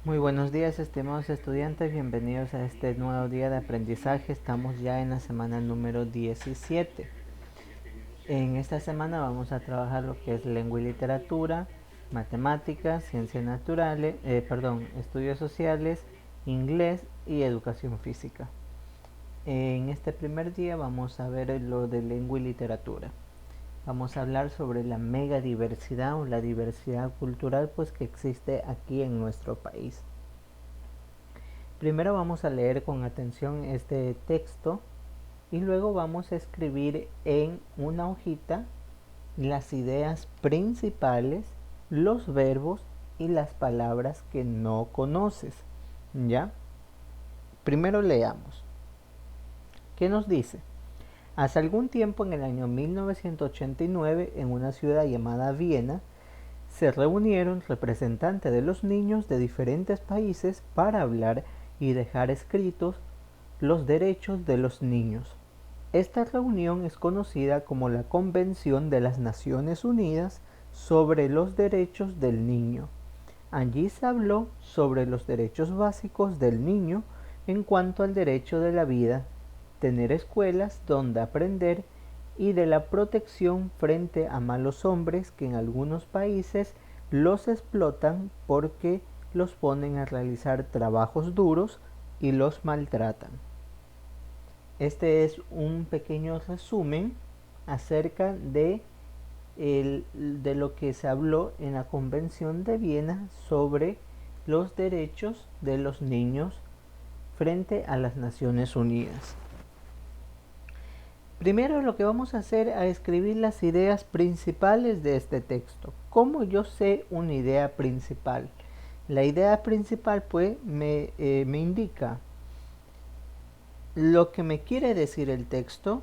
Muy buenos días, estimados estudiantes, bienvenidos a este nuevo día de aprendizaje. Estamos ya en la semana número 17. En esta semana vamos a trabajar lo que es lengua y literatura, matemáticas, ciencias naturales, estudios sociales, inglés y educación física. En este primer día vamos a ver lo de lengua y literatura. Vamos a hablar sobre la mega diversidad o la diversidad cultural que existe aquí en nuestro país. Primero vamos a leer con atención este texto y luego vamos a escribir en una hojita las ideas principales, los verbos y las palabras que no conoces. ¿Ya? Primero leamos. ¿Qué nos dice? Hace algún tiempo, en el año 1989, en una ciudad llamada Viena, se reunieron representantes de los niños de diferentes países para hablar y dejar escritos los derechos de los niños. Esta reunión es conocida como la Convención de las Naciones Unidas sobre los Derechos del Niño. Allí se habló sobre los derechos básicos del niño en cuanto al derecho de la vida, tener escuelas donde aprender y de la protección frente a malos hombres que en algunos países los explotan porque los ponen a realizar trabajos duros y los maltratan. Este es un pequeño resumen acerca de lo que se habló en la Convención de Viena sobre los derechos de los niños frente a las Naciones Unidas. Primero lo que vamos a hacer es escribir las ideas principales de este texto. ¿Cómo yo sé una idea principal? La idea principal me indica lo que me quiere decir el texto,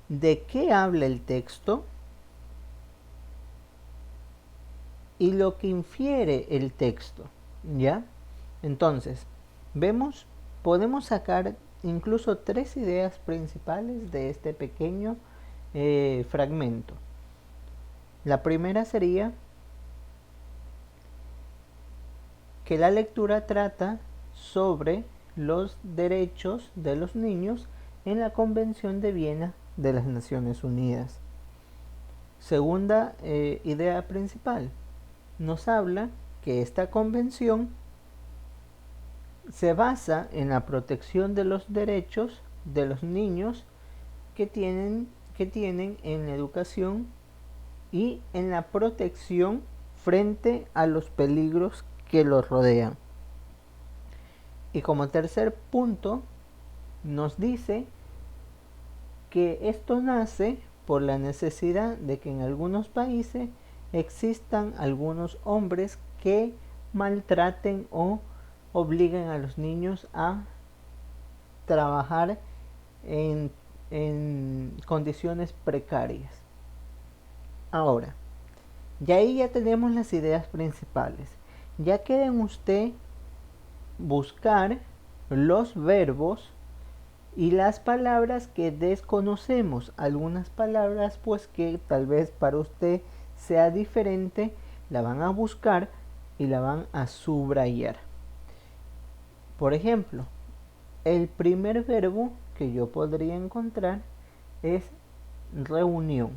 de qué habla el texto y lo que infiere el texto, ¿ya? Entonces, podemos sacar incluso 3 ideas principales de este pequeño fragmento. La primera sería que la lectura trata sobre los derechos de los niños en la Convención de Viena de las Naciones Unidas. Segunda idea principal, nos habla que esta convención se basa en la protección de los derechos de los niños que tienen en la educación y en la protección frente a los peligros que los rodean. Y como tercer punto, nos dice que esto nace por la necesidad de que en algunos países existan algunos hombres que maltraten o obliguen a los niños a trabajar en condiciones precarias. Ahora, ya tenemos las ideas principales. Ya queda en usted buscar los verbos y las palabras que desconocemos. Algunas palabras que tal vez para usted sea diferente, la van a buscar y la van a subrayar. Por ejemplo, el primer verbo que yo podría encontrar es reunión.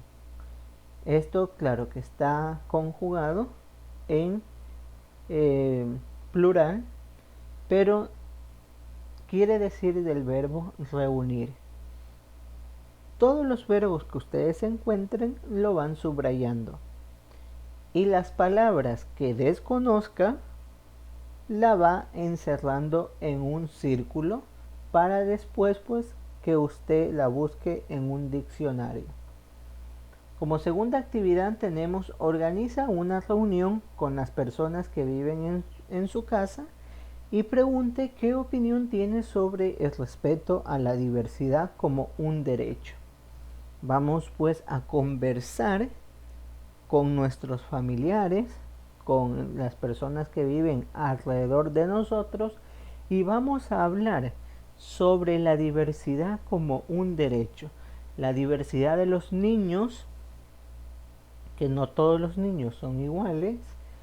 Esto claro que está conjugado en plural, pero quiere decir del verbo reunir. Todos los verbos que ustedes encuentren lo van subrayando. Y las palabras que desconozca la va encerrando en un círculo para después que usted la busque en un diccionario. Como segunda actividad tenemos organiza una reunión con las personas que viven en su casa y pregunte qué opinión tiene sobre el respeto a la diversidad como un derecho. Vamos a conversar con nuestros familiares, con las personas que viven alrededor de nosotros y vamos a hablar sobre la diversidad como un derecho. La diversidad de los niños, que no todos los niños son iguales,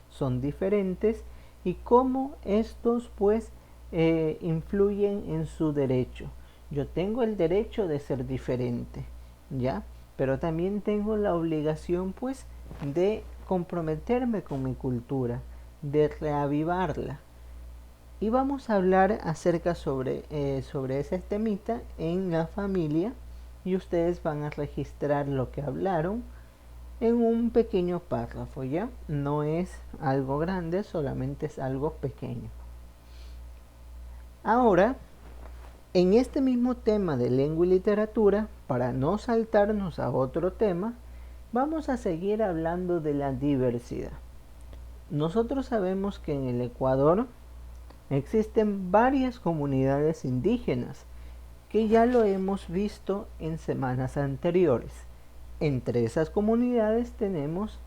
son diferentes y cómo estos pues influyen en su derecho. Yo tengo el derecho de ser diferente, ¿ya? Pero también tengo la obligación pues de comprometerme con mi cultura, de reavivarla. Y vamos a hablar acerca sobre ese temita en la familia, y ustedes van a registrar lo que hablaron en un pequeño párrafo, ¿ya? No es algo grande, solamente es algo pequeño. Ahora, en este mismo tema de lengua y literatura, para no saltarnos a otro tema, vamos a seguir hablando de la diversidad. Nosotros sabemos que en el Ecuador existen varias comunidades indígenas, que ya lo hemos visto en semanas anteriores. Entre esas comunidades tenemos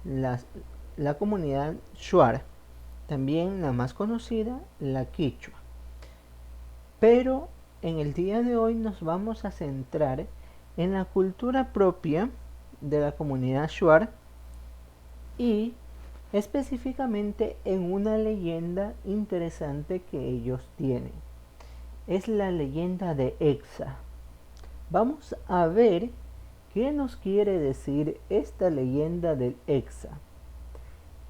la comunidad Shuar, también la más conocida, la Quichua. Pero en el día de hoy nos vamos a centrar en la cultura propia de la comunidad Shuar y específicamente en una leyenda interesante que ellos tienen. Es la leyenda de Exa. Vamos a ver qué nos quiere decir esta leyenda del Exa.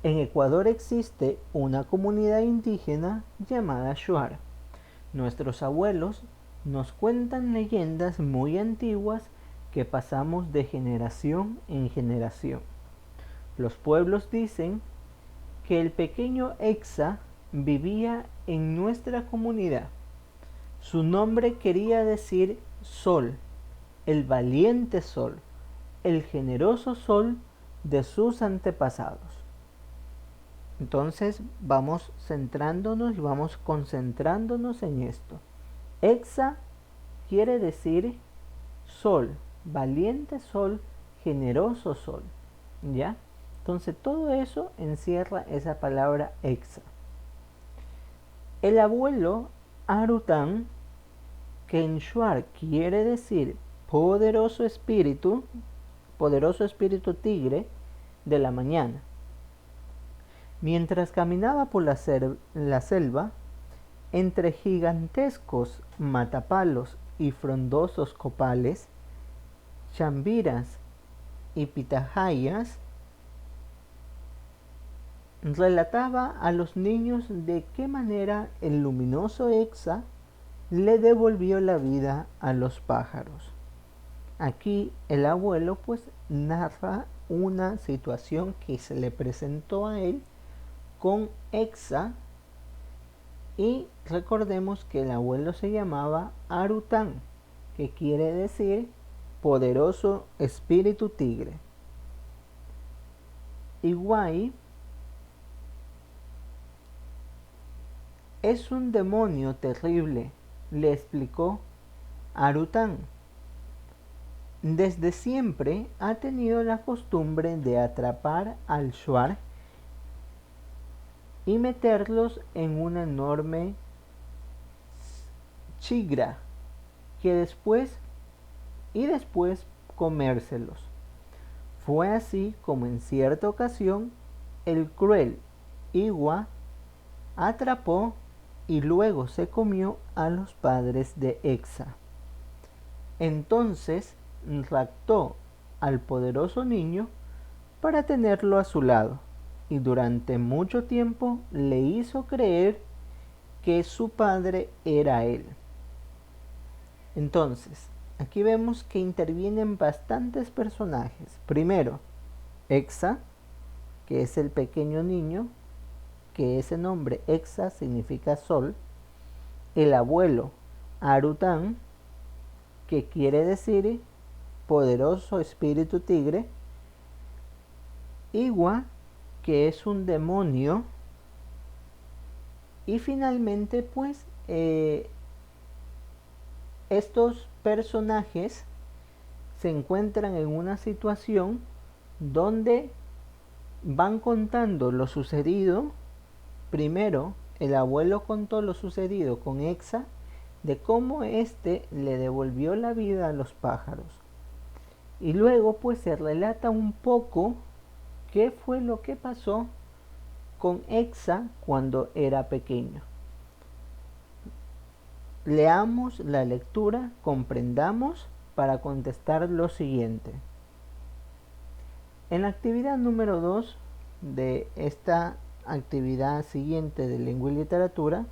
En Ecuador existe una comunidad indígena llamada Shuar. Nuestros abuelos nos cuentan leyendas muy antiguas que pasamos de generación en generación. Los pueblos dicen que el pequeño Exa vivía en nuestra comunidad. Su nombre quería decir sol, el valiente sol, el generoso sol de sus antepasados. Entonces vamos centrándonos y vamos concentrándonos en esto. Exa quiere decir sol, valiente sol, generoso sol, ¿ya? Entonces todo eso encierra esa palabra Exa. El abuelo Arután, que en Shuar quiere decir poderoso espíritu tigre de la mañana. Mientras caminaba por la selva, entre gigantescos matapalos y frondosos copales, chambiras y pitahayas, relataba a los niños de qué manera el luminoso Exa le devolvió la vida a los pájaros. Aquí el abuelo pues narra una situación que se le presentó a él con Exa, y recordemos que el abuelo se llamaba Arután, que quiere decir poderoso espíritu tigre. Iguay es un demonio terrible, le explicó Arután. Desde siempre ha tenido la costumbre de atrapar al Shuar y meterlos en una enorme chigra que después comérselos. Fue así como en cierta ocasión el cruel Igua atrapó y luego se comió a los padres de Exa. Entonces raptó al poderoso niño para tenerlo a su lado, y durante mucho tiempo le hizo creer que su padre era él. Entonces, aquí vemos que intervienen bastantes personajes. Primero, Exa, que es el pequeño niño, que ese nombre Exa significa sol. El abuelo Arután, que quiere decir poderoso espíritu tigre. Igua, que es un demonio. Y finalmente pues estos personajes se encuentran en una situación donde van contando lo sucedido. Primero el abuelo contó lo sucedido con Exa, de cómo éste le devolvió la vida a los pájaros, y luego pues se relata un poco qué fue lo que pasó con Exa cuando era pequeño? Leamos la lectura, comprendamos para contestar lo siguiente. En la actividad número 2 de esta actividad siguiente de lengua y literatura,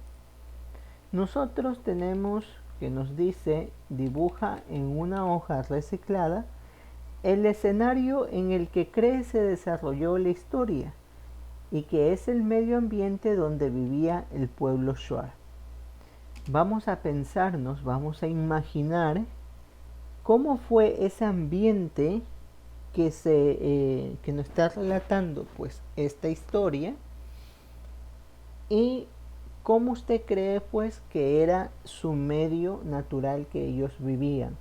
nosotros tenemos que nos dice: dibuja en una hoja reciclada el escenario en el que cree se desarrolló la historia y que es el medio ambiente donde vivía el pueblo Shuar. Vamos a pensarnos, vamos a imaginar cómo fue ese ambiente que nos está relatando pues esta historia, y cómo usted cree pues que era su medio natural que ellos vivían.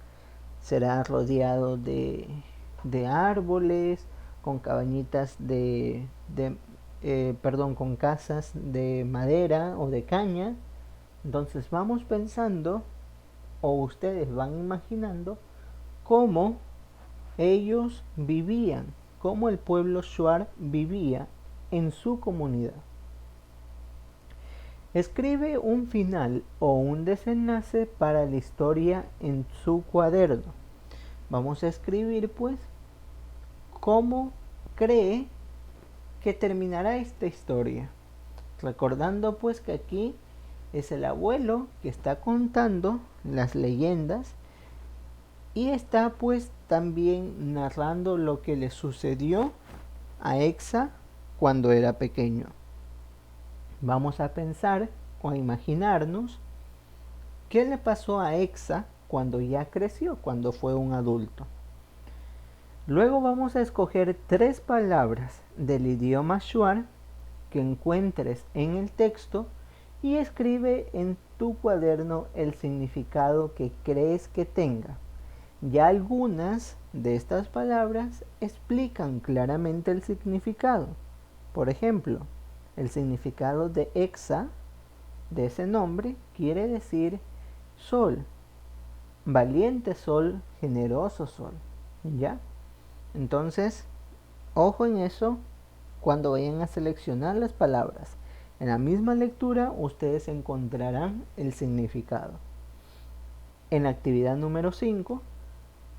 Será rodeado de árboles, con cabañitas con casas de madera o de caña. Entonces vamos pensando, o ustedes van imaginando, cómo ellos vivían, cómo el pueblo Shuar vivía en su comunidad. Escribe un final o un desenlace para la historia en su cuaderno. Vamos a escribir pues cómo cree que terminará esta historia, recordando pues que aquí es el abuelo que está contando las leyendas y está pues también narrando lo que le sucedió a Exa cuando era pequeño. Vamos a pensar o a imaginarnos qué le pasó a Exa cuando ya creció, cuando fue un adulto. Luego vamos a escoger 3 palabras del idioma Shuar que encuentres en el texto y escribe en tu cuaderno el significado que crees que tenga. Ya algunas de estas palabras explican claramente el significado. Por ejemplo, el significado de Exa, de ese nombre, quiere decir sol, valiente sol, generoso sol. ¿Ya? Entonces, ojo en eso cuando vayan a seleccionar las palabras. En la misma lectura ustedes encontrarán el significado. En la actividad número 5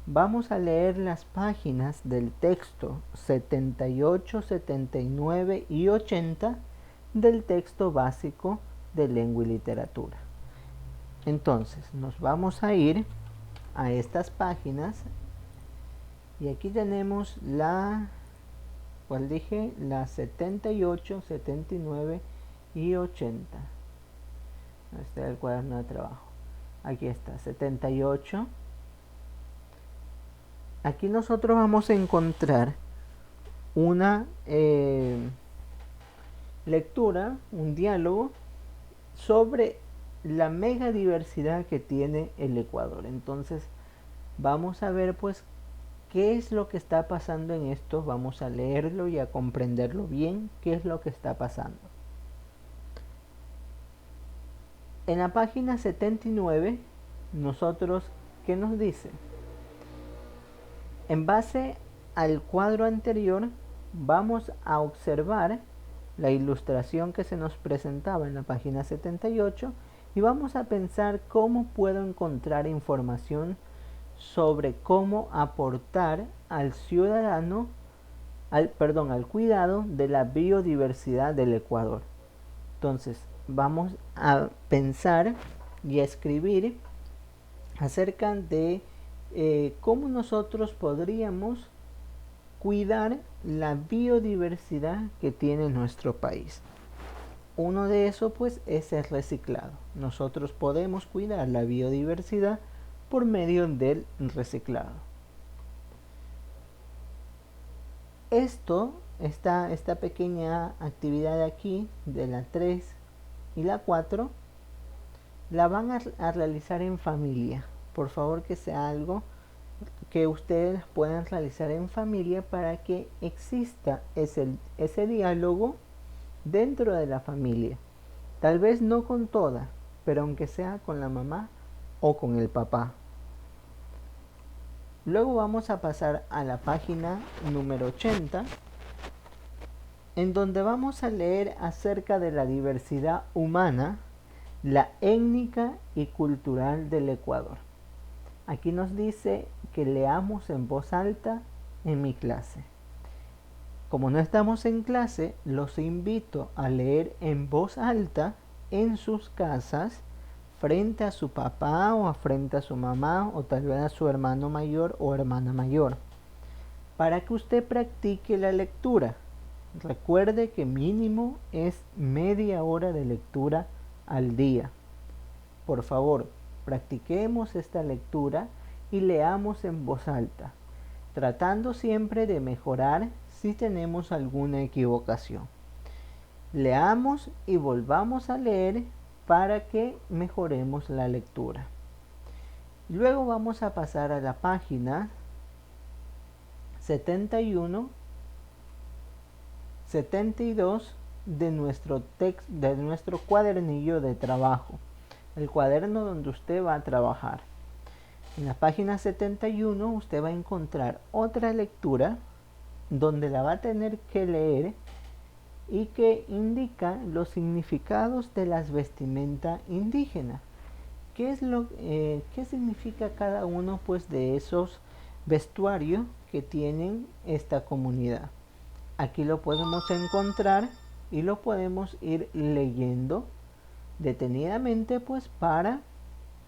vamos a leer las páginas del texto 78, 79 y 80 del texto básico de lengua y literatura. Entonces nos vamos a ir a estas páginas y aquí tenemos la 78, 79 y 80. Este es el cuaderno de trabajo. Aquí está, 78. Aquí nosotros vamos a encontrar una lectura, un diálogo sobre la mega diversidad que tiene el Ecuador. Entonces vamos a ver pues qué es lo que está pasando en esto. Vamos a leerlo y a comprenderlo bien, qué es lo que está pasando. En la página 79, nosotros, ¿qué nos dice? En base al cuadro anterior, vamos a observar la ilustración que se nos presentaba en la página 78 y vamos a pensar cómo puedo encontrar información sobre cómo aportar al ciudadano, al cuidado de la biodiversidad del Ecuador. Entonces, vamos a pensar y a escribir acerca de cómo nosotros podríamos cuidar la biodiversidad que tiene nuestro país. Uno de esos pues es el reciclado. Nosotros podemos cuidar la biodiversidad por medio del reciclado. Esta pequeña actividad de aquí, de la 3 y la 4, la van a realizar en familia. Por favor, que sea algo que ustedes puedan realizar en familia para que exista ese diálogo dentro de la familia. Tal vez no con toda, pero aunque sea con la mamá o con el papá. Luego vamos a pasar a la página número 80 en donde vamos a leer acerca de la diversidad humana, la étnica y cultural del Ecuador. Aquí nos dice que leamos en voz alta en mi clase. Como no estamos en clase, los invito a leer en voz alta en sus casas, frente a su papá o frente a su mamá o tal vez a su hermano mayor o hermana mayor, para que usted practique la lectura. Recuerde que mínimo es media hora de lectura al día. Por favor, practiquemos esta lectura y leamos en voz alta, tratando siempre de mejorar si tenemos alguna equivocación. Leamos y volvamos a leer para que mejoremos la lectura. Luego vamos a pasar a la página 71, 72 de nuestro cuadernillo de trabajo, el cuaderno donde usted va a trabajar. En la página 71 usted va a encontrar otra lectura donde la va a tener que leer y que indica los significados de las vestimentas indígenas. ¿Qué significa cada uno pues de esos vestuarios que tienen esta comunidad? Aquí lo podemos encontrar y lo podemos ir leyendo detenidamente pues para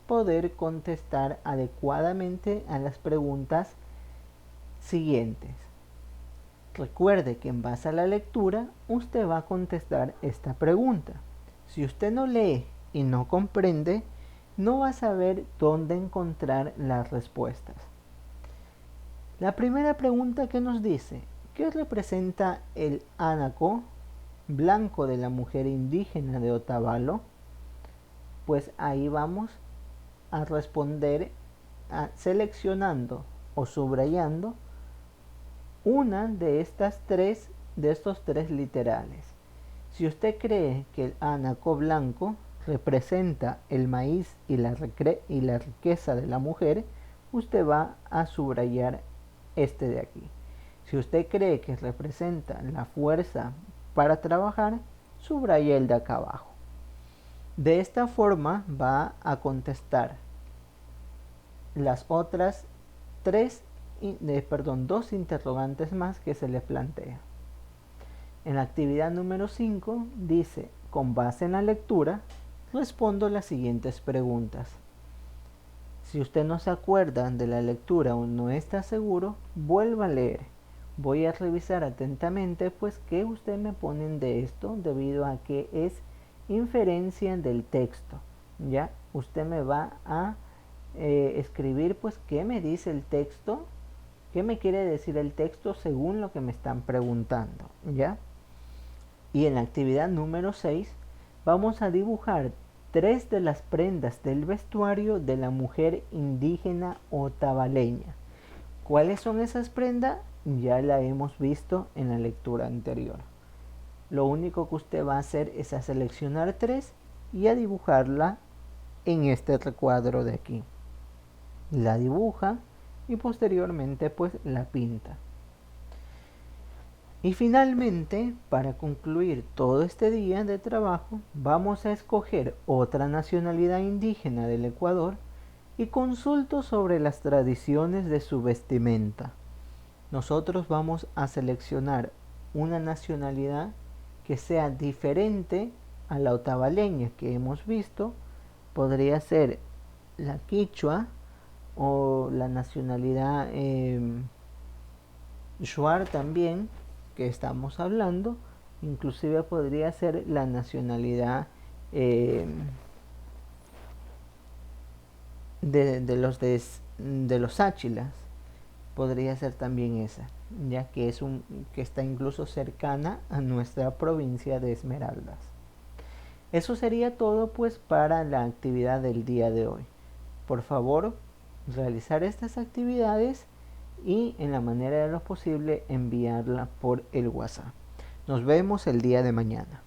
poder contestar adecuadamente a las preguntas siguientes. Recuerde que en base a la lectura usted va a contestar esta pregunta. Si usted no lee y no comprende, no va a saber dónde encontrar las respuestas. La primera pregunta que nos dice: ¿qué representa el anaco blanco de la mujer indígena de Otavalo? Pues ahí vamos a responder seleccionando o subrayando una de estos tres literales. Si usted cree que el anaco blanco representa el maíz y la riqueza de la mujer, usted va a subrayar este de aquí. Si usted cree que representa la fuerza para trabajar, subraya el de acá abajo. De esta forma va a contestar las otras dos interrogantes más que se le plantea. En la actividad número 5 dice: con base en la lectura, respondo las siguientes preguntas. Si usted no se acuerda de la lectura o no está seguro, vuelva a leer. Voy a revisar atentamente pues qué usted me ponen de esto, debido a que es inferencia del texto. Ya usted me va a escribir pues qué me dice el texto, qué me quiere decir el texto según lo que me están preguntando, ¿ya? Y en la actividad número 6 vamos a dibujar 3 de las prendas del vestuario de la mujer indígena otavaleña. ¿Cuáles son esas prendas? Ya la hemos visto en la lectura anterior. Lo único que usted va a hacer es a seleccionar 3 y a dibujarla en este recuadro de aquí. La dibuja y posteriormente pues la pinta. Y finalmente, para concluir todo este día de trabajo, vamos a escoger otra nacionalidad indígena del Ecuador y consulto sobre las tradiciones de su vestimenta. Nosotros vamos a seleccionar una nacionalidad que sea diferente a la otavaleña que hemos visto. Podría ser la quichua o la nacionalidad shuar también, que estamos hablando. Inclusive podría ser la nacionalidad de los áchilas. Podría ser también esa, ya que que está incluso cercana a nuestra provincia de Esmeraldas. Eso sería todo pues para la actividad del día de hoy. Por favor, realizar estas actividades y en la manera de lo posible enviarla por el WhatsApp. Nos vemos el día de mañana.